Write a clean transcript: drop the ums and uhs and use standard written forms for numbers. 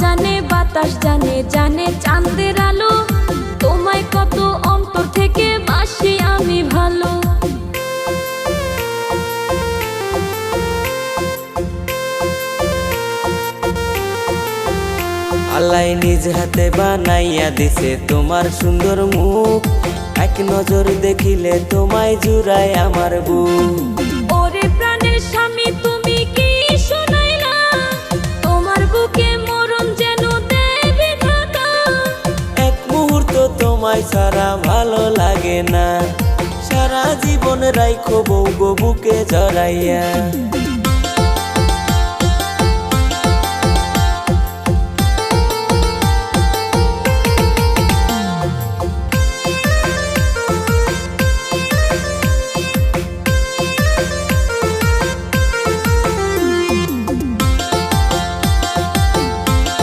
জানে বাতাস জানে, জানে চাঁদের আলো, তোমায় কত অন্তর থেকে বাসি আমি ভালো। আল্লাহ নিজ হাতে বানাইয়া দিছে তোমার সুন্দর মুখ, এক নজর দেখিলে তোমায় জুড়ায় আমার বুক। ওরে প্রাণের স্বামী তুমি কি শোনাইলা, তোমার বুকে মরণ যেন দেবে ঢাকা। এক মুহূর্ত তোমায় ছাড়া ভালো লাগে না, সারা জীবন রাইখো বউ গো বুকে জড়াইয়া।